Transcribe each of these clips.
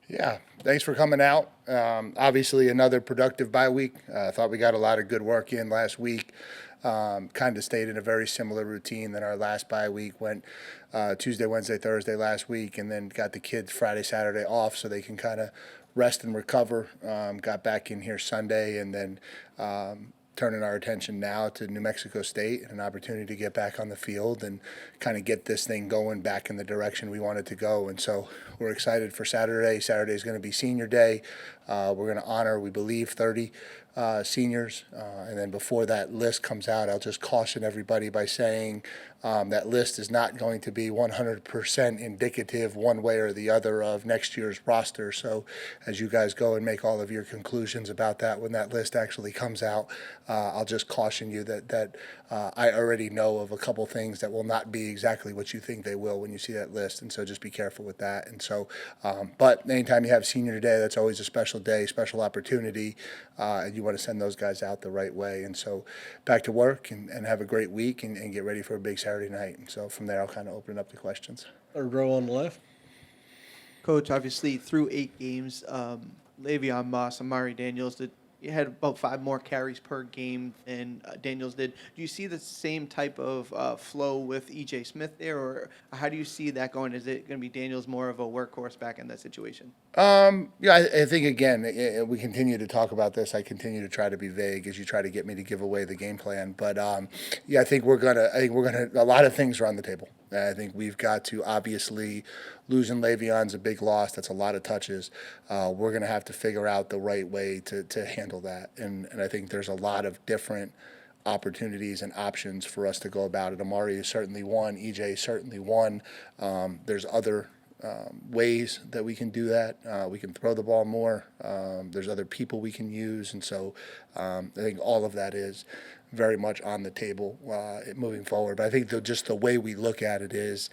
Yeah, thanks for coming out. Obviously, another productive bye week. I thought we got a lot of good work in last week. Kind of stayed in a very similar routine than our last bye week. Went Tuesday, Wednesday, Thursday last week, and then got the kids Friday, Saturday off so they can kind of rest and recover. Got back in here Sunday, and then turning our attention now to New Mexico State and an opportunity to get back on the field and kind of get this thing going back in the direction we want it to go. And so we're excited for Saturday. Saturday is going to be senior day. We're going to honor, we believe, 30 seniors. And then before that list comes out, I'll just caution everybody by saying that list is not going to be 100% indicative one way or the other of next year's roster. So as you guys go and make all of your conclusions about that when that list actually comes out, I'll just caution you that I already know of a couple things that will not be exactly what you think they will when you see that list. And so just be careful with that. And so, but anytime you have senior day, that's always a special day, special opportunity, and you want to send those guys out the right way. And so back to work and have a great week and get ready for a big Saturday night. And so from there, I'll kind of open it up to questions. Third row on the left. Coach, obviously through 8 games, Le'Veon Moss, Amari Daniels, you had about 5 more carries per game than Daniels did. Do you see the same type of flow with E.J. Smith there, or how do you see that going? Is it going to be Daniels more of a workhorse back in that situation? Yeah, I think, again, we continue to talk about this. I continue to try to be vague as you try to get me to give away the game plan. But, yeah, I think we're going to, a lot of things are on the table. I think we've got to, obviously, losing Le'Veon's a big loss. That's a lot of touches. We're going to have to figure out the right way to handle that. And I think there's a lot of different opportunities and options for us to go about it. Amari is certainly one. EJ is certainly one. There's other ways that we can do that. We can throw the ball more. There's other people we can use. And so I think all of that is very much on the table moving forward. But I think just the way we look at it is,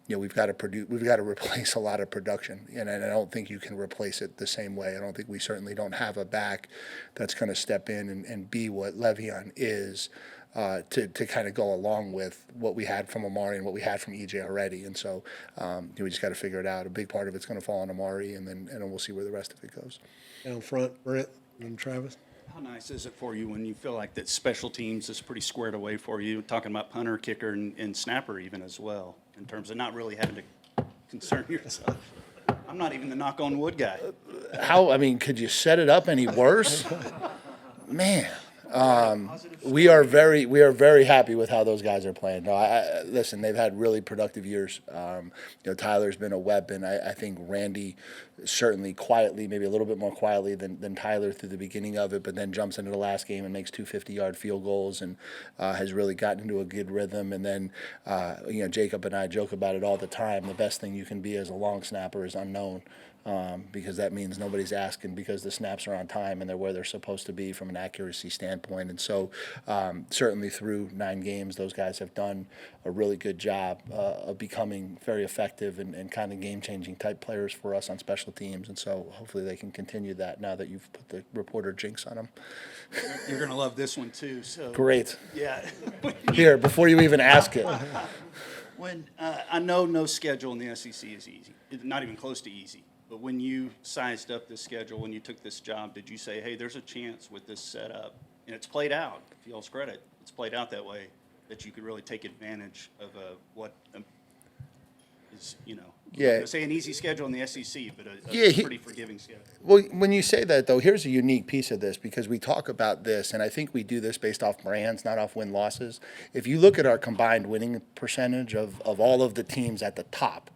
we've got to replace a lot of production, and I don't think you can replace it the same way. I don't think we certainly don't have a back that's going to step in and be what Le'Veon is to kind of go along with what we had from Amari and what we had from EJ already. And so we just got to figure it out. A big part of it's going to fall on Amari, and then we'll see where the rest of it goes. Down front, Brent and Travis. How nice is it for you when you feel like that special teams is pretty squared away for you, talking about punter, kicker, and snapper even as well, in terms of not really having to concern yourself? I'm not even the knock-on-wood guy. Could you set it up any worse? Man. We are very happy with how those guys are playing. No, listen, they've had really productive years. Tyler's been a weapon. I think Randy certainly quietly, maybe a little bit more quietly than Tyler through the beginning of it, but then jumps into the last game and makes 2 50-yard field goals and has really gotten into a good rhythm. And then, Jacob and I joke about it all the time. The best thing you can be as a long snapper is unknown. Because that means nobody's asking because the snaps are on time and they're where they're supposed to be from an accuracy standpoint. And so certainly through 9 games, those guys have done a really good job of becoming very effective and kind of game-changing type players for us on special teams. And so hopefully they can continue that now that you've put the reporter jinx on them. You're going to love this one too. So Great. Yeah. Here, before you even ask it. When I know no schedule in the SEC is easy, not even close to easy. But when you sized up this schedule, when you took this job, did you say, hey, there's a chance with this setup, and it's played out, to y'all's credit, it's played out that way, that you could really take advantage of what is, I'm not going to say an easy schedule in the SEC, but a pretty forgiving schedule. Well, when you say that, though, here's a unique piece of this because we talk about this, and I think we do this based off brands, not off win-losses. If you look at our combined winning percentage of all of the teams at the top,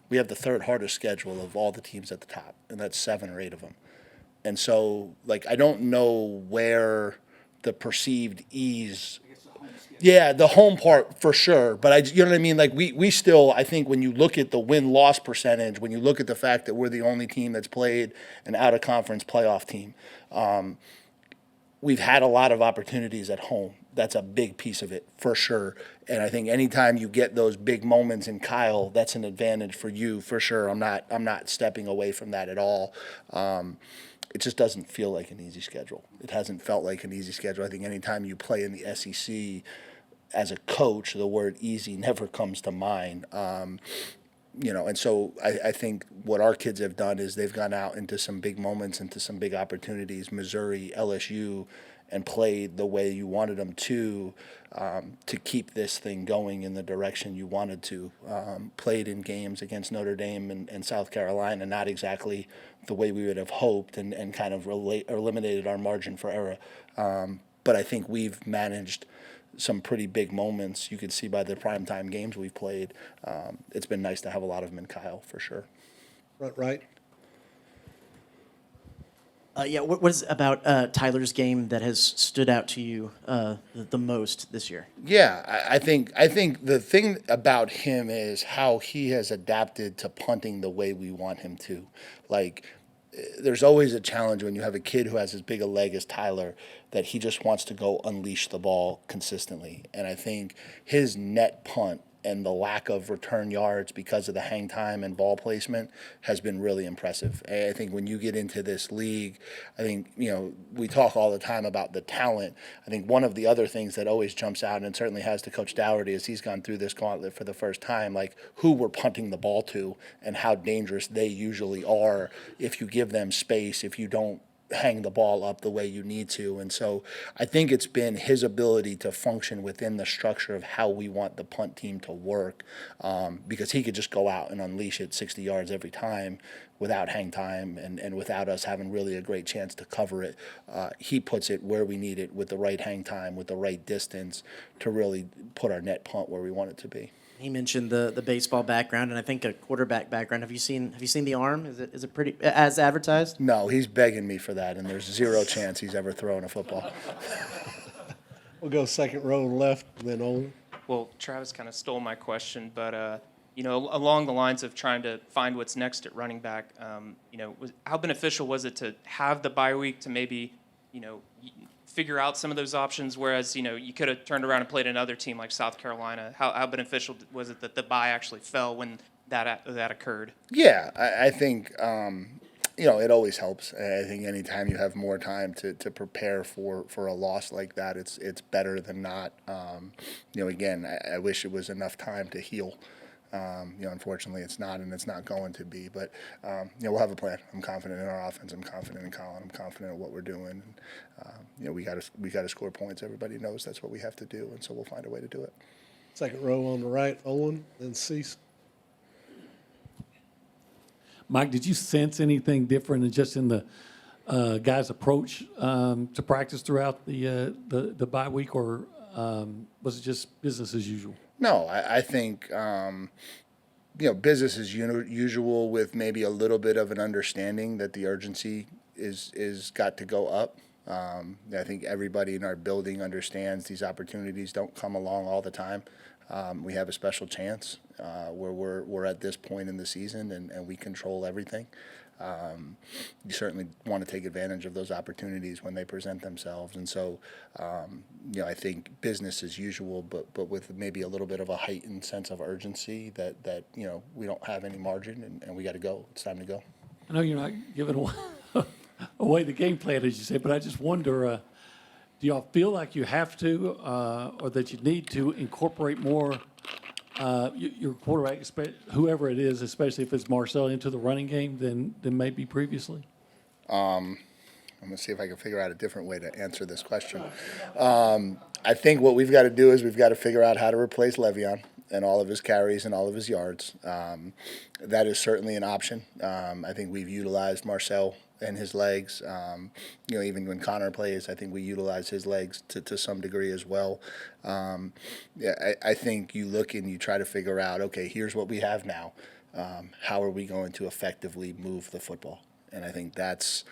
we have the 3rd hardest schedule of all the teams at the top, and that's 7 or 8 of them. And so, I don't know where the perceived ease. Yeah, the home part for sure. But you know what I mean? We still, I think when you look at the win-loss percentage, when you look at the fact that we're the only team that's played an out-of-conference playoff team, we've had a lot of opportunities at home. That's a big piece of it, for sure. And I think anytime you get those big moments in Kyle, that's an advantage for you, for sure. I'm not stepping away from that at all. It just doesn't feel like an easy schedule. It hasn't felt like an easy schedule. I think anytime you play in the SEC as a coach, the word easy never comes to mind. And so I think what our kids have done is they've gone out into some big moments, into some big opportunities, Missouri, LSU, and played the way you wanted them to keep this thing going in the direction you wanted to. Played in games against Notre Dame and South Carolina, not exactly the way we would have hoped, and kind of eliminated our margin for error. But I think we've managed some pretty big moments. You could see by the primetime games we've played. It's been nice to have a lot of them in Kyle, for sure. Front right. What is about Tyler's game that has stood out to you the most this year? Yeah, I think the thing about him is how he has adapted to punting the way we want him to. Like, there's always a challenge when you have a kid who has as big a leg as Tyler that he just wants to go unleash the ball consistently. And I think his net punt and the lack of return yards because of the hang time and ball placement has been really impressive. And I think when you get into this league, I think, we talk all the time about the talent. I think one of the other things that always jumps out, and certainly has to Coach Dougherty as he's gone through this gauntlet for the first time, like who we're punting the ball to and how dangerous they usually are if you give them space, if you don't hang the ball up the way you need to. And so I think it's been his ability to function within the structure of how we want the punt team to work, because he could just go out and unleash it 60 yards every time without hang time and without us having really a great chance to cover it. He puts it where we need it with the right hang time, with the right distance to really put our net punt where we want it to be. He mentioned the baseball background and I think a quarterback background. Have you seen the arm? Is it pretty as advertised? No, he's begging me for that, and there's zero chance he's ever thrown a football. We'll go second row left, and then Owen. Well, Travis kind of stole my question, but along the lines of trying to find what's next at running back, how beneficial was it to have the bye week to maybe, figure out some of those options, whereas, you could have turned around and played another team like South Carolina? How beneficial was it that the bye actually fell when that occurred? Yeah, I think, it always helps. I think anytime you have more time to prepare for a loss like that, it's better than not. Again, I wish it was enough time to heal. Unfortunately, it's not, and it's not going to be. But we'll have a plan. I'm confident in our offense. I'm confident in Colin. I'm confident in what we're doing. And, we got to score points. Everybody knows that's what we have to do, and so we'll find a way to do it. Second row on the right, Owen, then Cease. Mike, did you sense anything different just in the guys' approach to practice throughout the bye week, or was it just business as usual? No, I think, business as usual, with maybe a little bit of an understanding that the urgency is got to go up. I think everybody in our building understands these opportunities don't come along all the time. We have a special chance where we're at this point in the season and we control everything. You certainly want to take advantage of those opportunities when they present themselves. And so, I think business as usual, but with maybe a little bit of a heightened sense of urgency that we don't have any margin and we got to go. It's time to go. I know you're not giving away the game plan, as you say, but I just wonder, do y'all feel like you have to or that you need to incorporate more your quarterback, whoever it is, especially if it's Marcel, into the running game than maybe previously? I'm going to see if I can figure out a different way to answer this question. I think what we've got to do is we've got to figure out how to replace Le'Veon and all of his carries and all of his yards. That is certainly an option. I think we've utilized Marcel and his legs. Even when Connor plays, I think we utilize his legs to some degree as well. I think you look and you try to figure out, okay, here's what we have now. How are we going to effectively move the football? And I think that's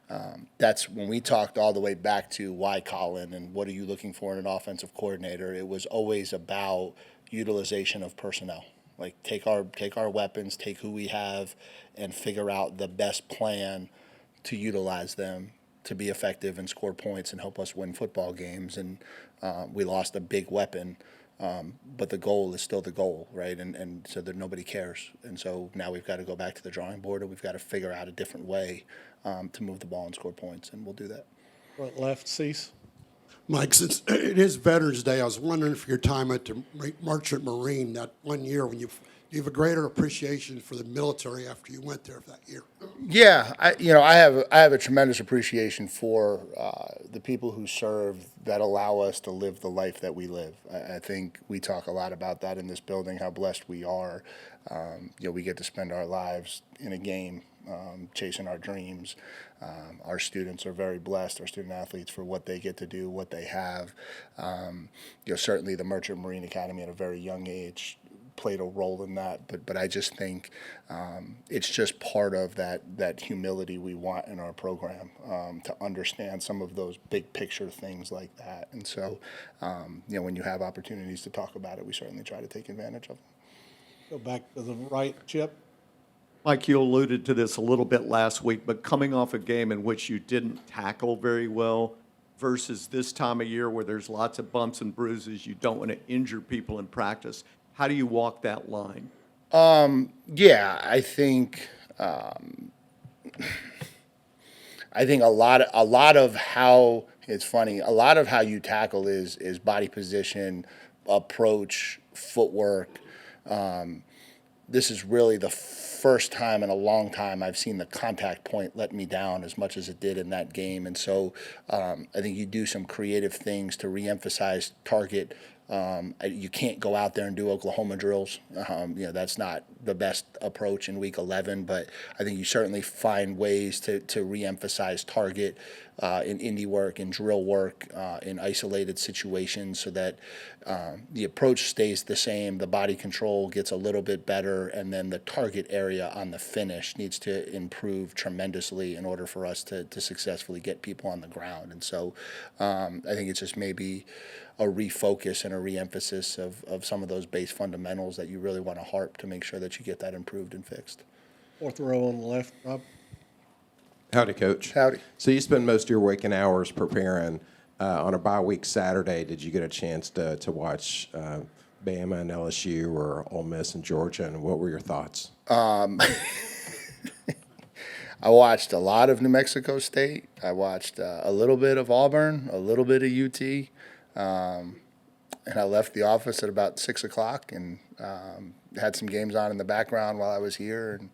when we talked all the way back to why Colin and what are you looking for in an offensive coordinator. It was always about utilization of personnel. Like take our weapons, take who we have, and figure out the best plan to utilize them to be effective and score points and help us win football games. And we lost a big weapon, but the goal is still the goal, right? And so that nobody cares. And so now we've got to go back to the drawing board and we've got to figure out a different way to move the ball and score points, and we'll do that. Front left, Cease. Mike, since it is Veterans Day, I was wondering if your time at the Merchant Marine that one year when you you have a greater appreciation for the military after you went there that year? Yeah, I have a tremendous appreciation for the people who serve that allow us to live the life that we live. I think we talk a lot about that in this building, how blessed we are. We get to spend our lives in a game, chasing our dreams. Our students are very blessed, our student athletes, for what they get to do, what they have. Certainly the Merchant Marine Academy at a very young age played a role in that, but I just think it's just part of that humility we want in our program, to understand some of those big picture things like that. And so, when you have opportunities to talk about it, we certainly try to take advantage of them. Go back to the right, Chip. Mike, you alluded to this a little bit last week, but coming off a game in which you didn't tackle very well versus this time of year where there's lots of bumps and bruises, you don't want to injure people in practice. How do you walk that line? Yeah, I think a lot of how it's funny. A lot of how you tackle is body position, approach, footwork. This is really the first time in a long time I've seen the contact point let me down as much as it did in that game. And so I think you do some creative things to reemphasize target. You can't go out there and do Oklahoma drills. That's not the best approach in week 11, but I think you certainly find ways to reemphasize target in indie work, in drill work, in isolated situations, so that the approach stays the same, the body control gets a little bit better, and then the target area on the finish needs to improve tremendously in order for us to successfully get people on the ground. And so I think it's just maybe a refocus and a reemphasis of some of those base fundamentals that you really want to harp to make sure that you get that improved and fixed. Fourth row on the left, Rob. Howdy, Coach. Howdy. So you spend most of your waking hours preparing. On a bye week Saturday, did you get a chance to watch Bama and LSU or Ole Miss and Georgia, and what were your thoughts? I watched a lot of New Mexico State. I watched a little bit of Auburn, a little bit of UT. And I left the office at about 6 o'clock and had some games on in the background while I was here, and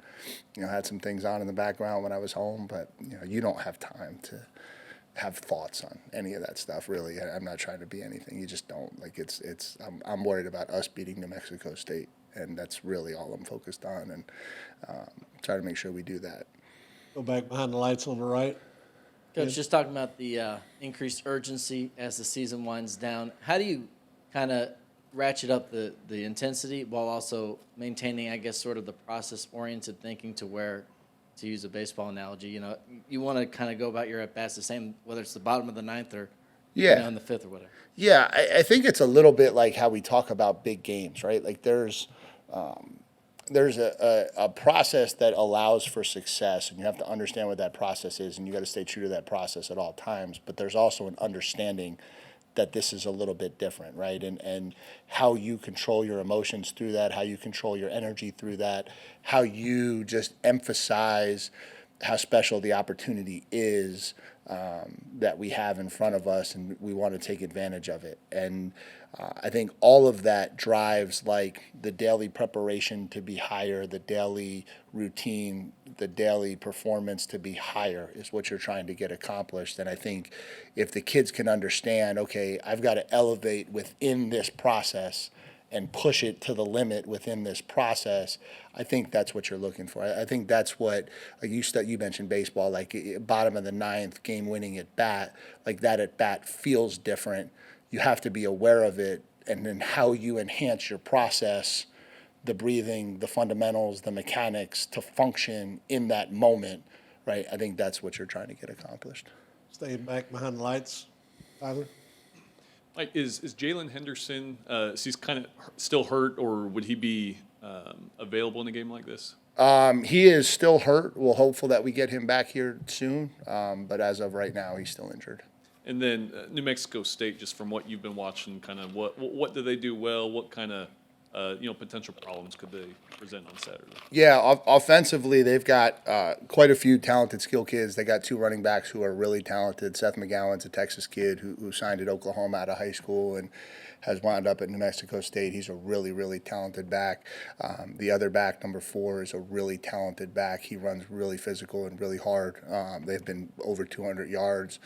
had some things on in the background when I was home. But you don't have time to have thoughts on any of that stuff, really. I'm not trying to be anything. You just don't. I'm worried about us beating New Mexico State, and that's really all I'm focused on, and try to make sure we do that. Go back behind the lights on the right. Coach, just talking about the increased urgency as the season winds down, how do you kind of ratchet up the intensity while also maintaining, I guess, sort of the process-oriented thinking to where, to use a baseball analogy, you want to kind of go about your at-bats the same, whether it's the bottom of the ninth or in the fifth or whatever? Yeah, I think it's a little bit like how we talk about big games, right? Like there's a process that allows for success, and you have to understand what that process is, and you got to stay true to that process at all times. But there's also an understanding that this is a little bit different, right? And how you control your emotions through that, how you control your energy through that, how you just emphasize how special the opportunity is that we have in front of us, and we want to take advantage of it. And I think all of that drives the daily preparation to be higher, the daily routine, the daily performance to be higher is what you're trying to get accomplished. And I think if the kids can understand, okay, I've got to elevate within this process and push it to the limit within this process, I think that's what you're looking for. I think that's what, you mentioned baseball, bottom of the ninth, game-winning at bat, that at bat feels different. You have to be aware of it, and then how you enhance your process, the breathing, the fundamentals, the mechanics to function in that moment, right? I think that's what you're trying to get accomplished. Stay back behind the lights, Tyler. Like, is Jalen Henderson, is he kind of still hurt, or would he be available in a game like this? He is still hurt. We're hopeful that we get him back here soon, but as of right now, he's still injured. And then New Mexico State, just from what you've been watching, kind of what do they do well? What kind of potential problems could they present on Saturday? Yeah, offensively, they've got quite a few talented skill kids. They got two running backs who are really talented. Seth McGowan's a Texas kid who signed at Oklahoma out of high school and has wound up at New Mexico State. He's a really, really talented back. The other back, number 4, is a really talented back. He runs really physical and really hard. They've been over 200 yards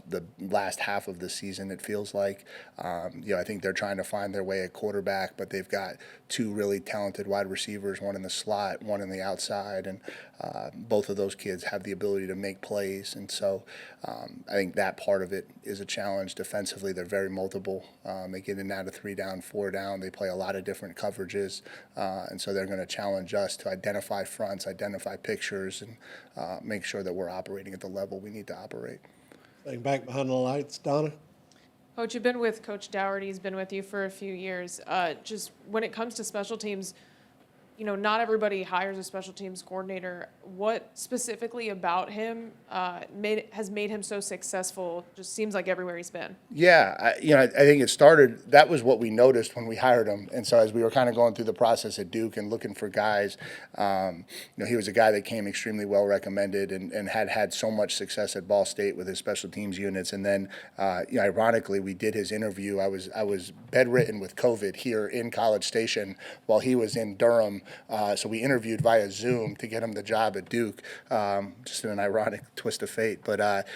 the last half of the season, it feels like. I think they're trying to find their way at quarterback, but they've got 2 really talented wide receivers, one in the slot, one in the outside, and both of those kids have the ability to make plays. And so I think that part of it is a challenge. Defensively, they're very multiple. They get in and out of 3 down, 4 down. They play a lot of different coverages, and so they're going to challenge us to identify fronts, identify pictures, and make sure that we're operating at the level we need to operate. Staying back behind the lights, Donna. Coach, you've been with Coach Dougherty. He's been with you for a few years. Just when it comes to special teams, not everybody hires a special teams coordinator. What specifically about him has made him so successful? Just seems like everywhere he's been. Yeah, I think it started. That was what we noticed when we hired him, and so as we were kind of going through the process at Duke and looking for guys, he was a guy that came extremely well recommended and had so much success at Ball State with his special teams units. And then, ironically, we did his interview. I was bedridden with COVID here in College Station while he was in Durham. So we interviewed via Zoom to get him the job at Duke, just in an ironic twist of fate. But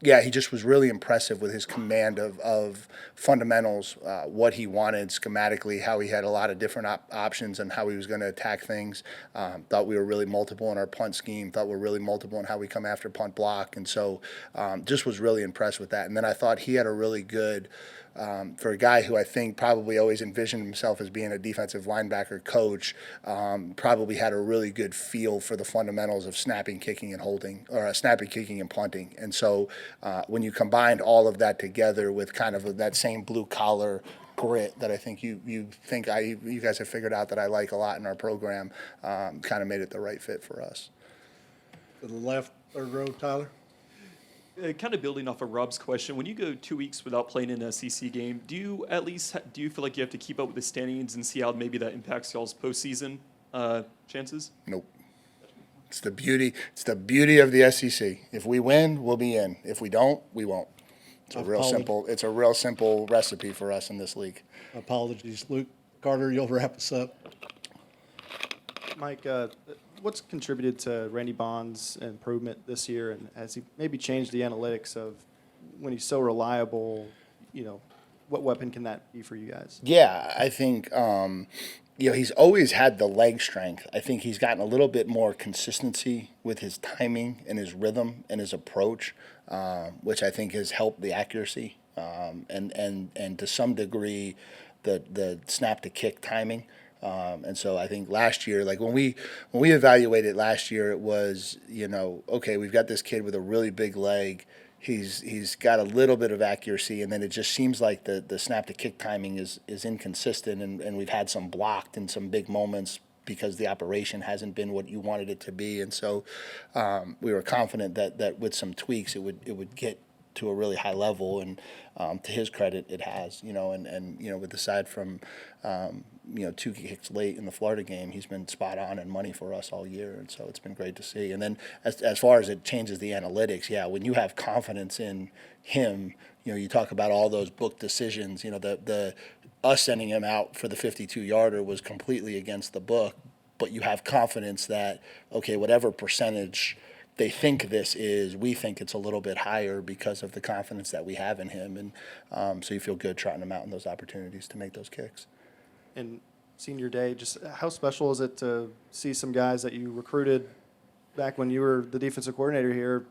he just was really impressive with his command of fundamentals, what he wanted schematically, how he had a lot of different options and how he was going to attack things. Thought we were really multiple in our punt scheme, thought we were really multiple in how we come after punt block. And so just was really impressed with that. And then I thought he had a really good for a guy who I think probably always envisioned himself as being a defensive linebacker coach, probably had a really good feel for the fundamentals of snapping, kicking, and holding, or snapping, kicking, and punting. And so when you combined all of that together with kind of that same blue collar grit that I think you guys have figured out that I like a lot in our program, kind of made it the right fit for us. To the left, third row, Tyler. Kind of building off of Rob's question, when you go 2 weeks without playing an SEC game, do you feel like you have to keep up with the standings and see how maybe that impacts y'all's postseason chances? Nope. It's the beauty of the SEC. If we win, we'll be in. If we don't, we won't. It's a real simple recipe for us in this league. Apologies, Luke. Carter, you'll wrap us up. Mike, what's contributed to Randy Bond's improvement this year, and has he maybe changed the analytics of when he's so reliable, what weapon can that be for you guys? Yeah, I think, he's always had the leg strength. I think he's gotten a little bit more consistency with his timing and his rhythm and his approach, which I think has helped the accuracy and to some degree the snap to kick timing. And so I think last year, like when we evaluated last year, it was, okay, we've got this kid with a really big leg. He's got a little bit of accuracy, and then it just seems like the snap to kick timing is inconsistent, and we've had some blocked in some big moments because the operation hasn't been what you wanted it to be. And so we were confident that with some tweaks it would get to a really high level, and to his credit, it has, and aside from, 2 kicks late in the Florida game, he's been spot on and money for us all year, and so it's been great to see. And then as far as it changes the analytics, when you have confidence in him, you talk about all those book decisions, the us sending him out for the 52-yarder was completely against the book, but you have confidence that, okay, whatever percentage they think this is, we think it's a little bit higher because of the confidence that we have in him. And so you feel good trotting him out in those opportunities to make those kicks. And senior day, just how special is it to see some guys that you recruited back when you were the defensive coordinator here,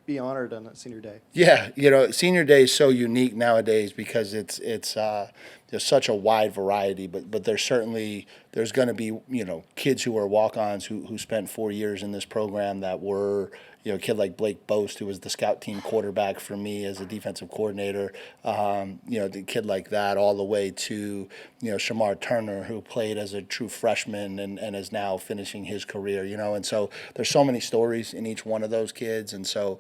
be honored on that senior day? Yeah, senior day is so unique nowadays because it's there's such a wide variety, but there's going to be kids who are walk-ons who spent 4 years in this program that were a kid like Blake Boast, who was the scout team quarterback for me as a defensive coordinator, the kid like that, all the way to Shamar Turner, who played as a true freshman and is now finishing his career, and so there's so many stories in each one of those kids. And so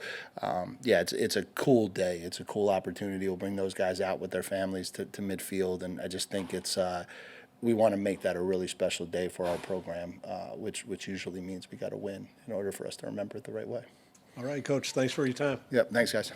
it's a cool day, it's a cool opportunity. We'll bring those guys out with their families to midfield, and I just think it's we want to make that a really special day for our program, which usually means we got to win in order for us to remember it the right way. All right, Coach, thanks for your time. Yep, thanks, guys.